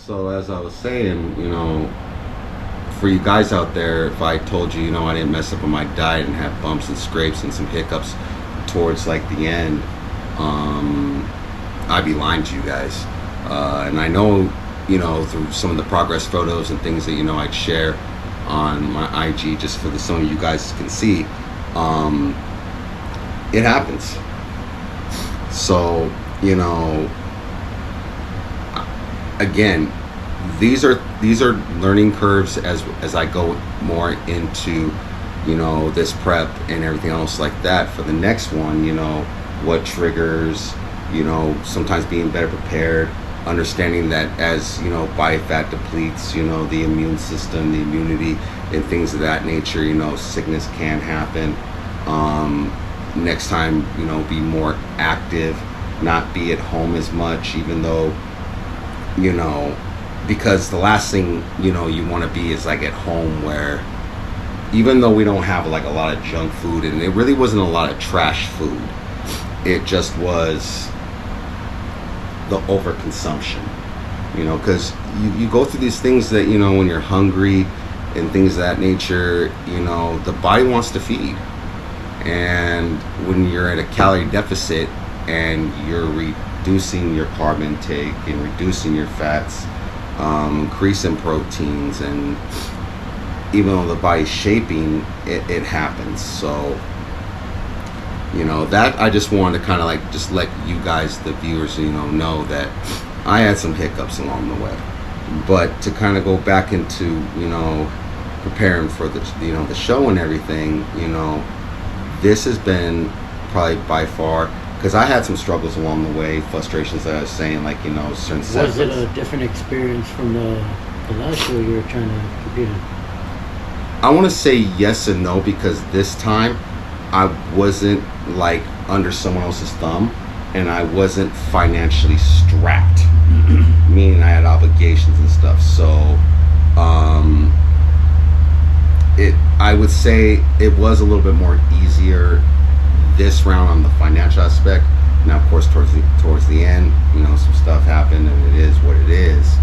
So as I was saying, for you guys out there, if I told you, I didn't mess up on my diet and have bumps and scrapes and some hiccups towards like the end, I'd be lying to you guys. And I know, through some of the progress photos and things that I'd share on my IG, just for the some of you guys can see, it happens. So, again, these are learning curves as I go more into this prep and everything else like that for the next one. What triggers, sometimes being better prepared, understanding that as body fat depletes, the immune system, the immunity, and things of that nature, sickness can happen. Next time, be more active, not be at home as much, even though because the last thing you want to be is like at home, where even though we don't have like a lot of junk food, and it really wasn't a lot of trash food, it just was the overconsumption, because you go through these things that when you're hungry and things of that nature, the body wants to feed. And when you're at a calorie deficit and you're reducing your carb intake and reducing your fats, increasing proteins, and even though the body's shaping, it happens. So, that I just wanted to kind of like just let you guys, the viewers, know that I had some hiccups along the way. But to kind of go back into, preparing for the show and everything, this has been probably by far, because I had some struggles along the way, frustrations that I was saying, like, certain setbacks. Was it a different experience from the last show you were trying to compete in? I want to say yes and no, because this time I wasn't like under someone else's thumb, and I wasn't financially strapped, meaning I had obligations and stuff. So, I would say it was a little bit more easier this round on the financial aspect. Now, of course, towards the end, some stuff happened, and it is what it is.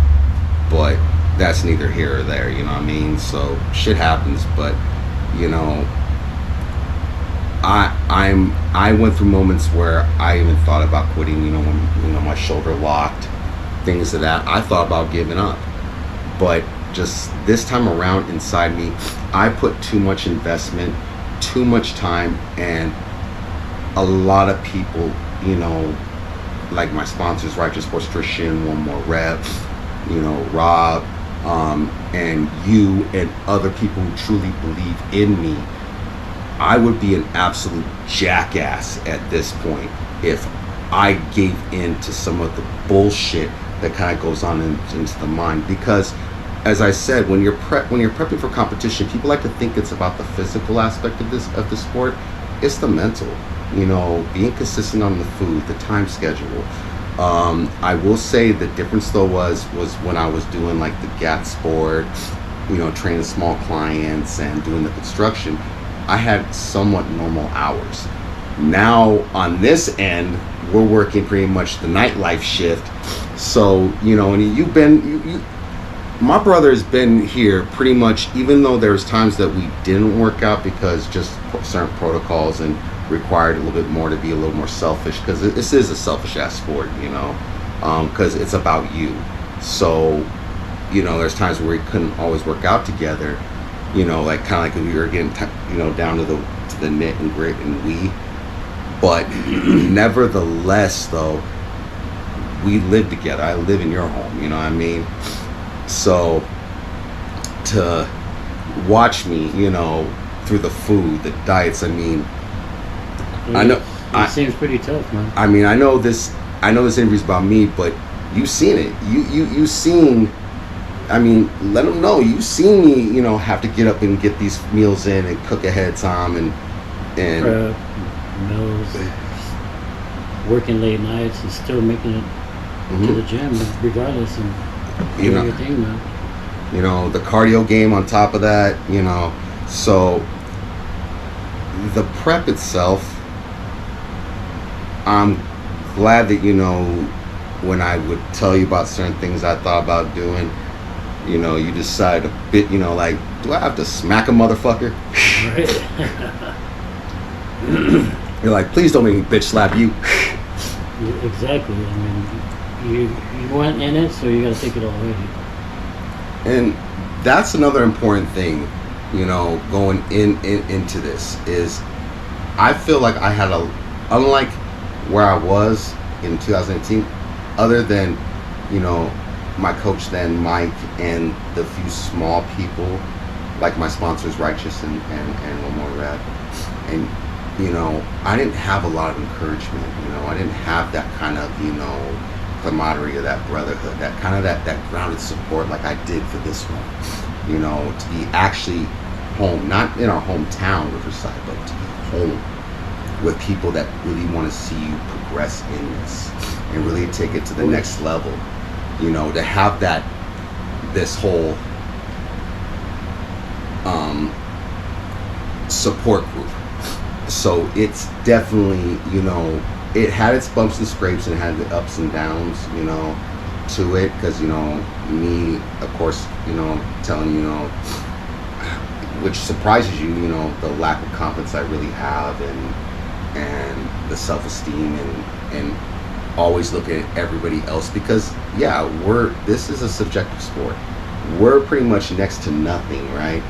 But that's neither here or there, you know what I mean? So shit happens, but I went through moments where I even thought about quitting. When my shoulder locked, things of that. I thought about giving up, but just this time around inside me, I put too much investment, too much time, and a lot of people, like my sponsors, Righteous Sports Nutrition, One More Rep, Rob, and you and other people who truly believe in me. I would be an absolute jackass at this point if I gave in to some of the bullshit that kind of goes on into the mind. Because, as I said, when you're prepping for competition, people like to think it's about the physical aspect of the sport. It's the mental. Being consistent on the food, the time schedule. I will say the difference though was when I was doing like the GAT sport, training small clients and doing the construction, I had somewhat normal hours. Now on this end, we're working pretty much the nightlife shift. So, and my brother has been here pretty much, even though there's times that we didn't work out because just certain protocols and required a little bit more to be a little more selfish, because this is a selfish ass sport, because it's about you. So, there's times where we couldn't always work out together, like kind of like we were getting, down to the knit and grit and we. But nevertheless, though, we live together. I live in your home, you know what I mean? So to watch me, through the food, the diets, I mean, I know it seems pretty tough, man. I mean, I know this interview's about me, but you've seen it. You seen. I mean, let them know you seen me. Have to get up and get these meals in and cook ahead of time and prep, meals, and working late nights and still making it to the gym regardless, and doing your thing, man. The cardio game on top of that. So the prep itself, I'm glad that when I would tell you about certain things I thought about doing, you know, you decide a bit, you know, like, do I have to smack a motherfucker? Right. You're like, please don't make me bitch slap you. Exactly. I mean, you went in it, so you got to take it already. And that's another important thing, you know, going into this is I feel like I had unlike where I was in 2018, other than, you know, my coach then, Mike, and the few small people, like my sponsors, Righteous and One More Red. And, you know, I didn't have a lot of encouragement, you know, I didn't have that kind of, you know, camaraderie or that brotherhood, that kind of that grounded support like I did for this one, you know, to be actually home, not in our hometown, Riverside, but to be home with people that really want to see you progress in this and really take it to the next level, you know, to have this whole support group. So it's definitely, you know, it had its bumps and scrapes and it had the ups and downs, you know, to it, because, you know, me, of course, you know, telling you know, which surprises you, you know, the lack of confidence I really have, and the self-esteem, and always looking at everybody else, because yeah, this is a subjective sport. We're pretty much next to nothing, right,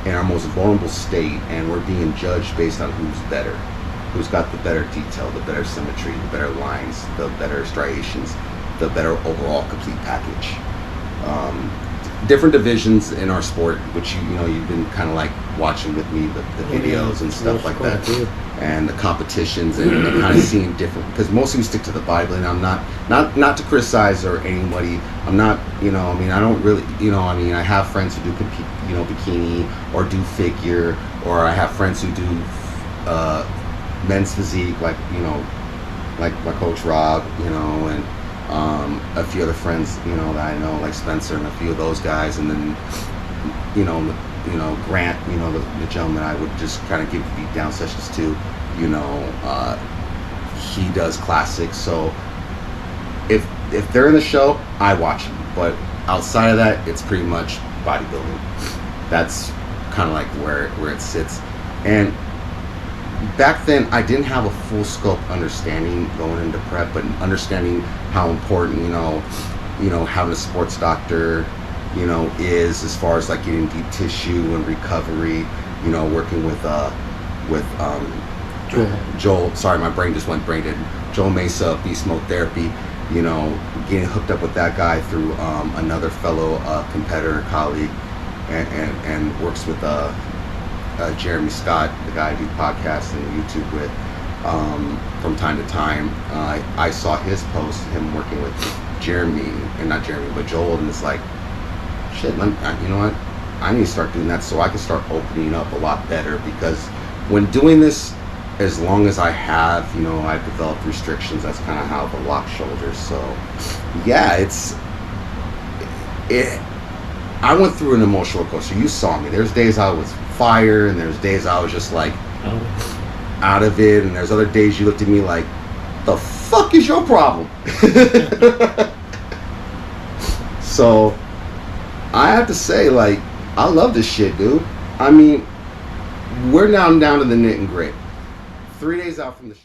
in our most vulnerable state, and we're being judged based on who's better, who's got the better detail, the better symmetry, the better lines, the better striations, the better overall complete package. Different divisions in our sport, which you know you've been kind of like watching with me, the videos and stuff like that, and the competitions, and kind of seeing different, because mostly we stick to the Bible, and I'm not to criticize or anybody. I'm not, you know, I mean, I don't really, you know, I mean, I have friends who do compete, you know, bikini or do figure, or I have friends who do men's physique, like, you know, like my coach Rob, you know, and a few other friends, you know, that I know, like Spencer and a few of those guys, and then, you know, Grant, you know, the gentleman I would just kind of give beat down sessions to, you know, he does classics. So if they're in the show, I watch them, but outside of that, it's pretty much bodybuilding. That's kind of like where it sits. And back then, I didn't have a full scope understanding going into prep, but understanding how important, you know, having a sports doctor, you know, is, as far as like getting deep tissue and recovery, you know, working with Joel. Sorry, my brain just went brain dead. Joel Mesa, Beast Mode Therapy, you know, getting hooked up with that guy through another fellow competitor, colleague, and works with Jeremy Scott, the guy I do podcasts and YouTube with, from time to time. I saw his post, him working with Jeremy, and not Jeremy, but Joel, and it's like, shit, you know what? I need to start doing that so I can start opening up a lot better, because when doing this, as long as I have, you know, I've developed restrictions. That's kind of how the lock shoulders. So, yeah, I went through an emotional coaster. You saw me. There's days I was fire, and there's days I was just like out of it, and there's other days you looked at me like, the fuck is your problem? So I have to say, like, I love this shit, dude. I mean, we're now down to the knit and grit. 3 days out from the show.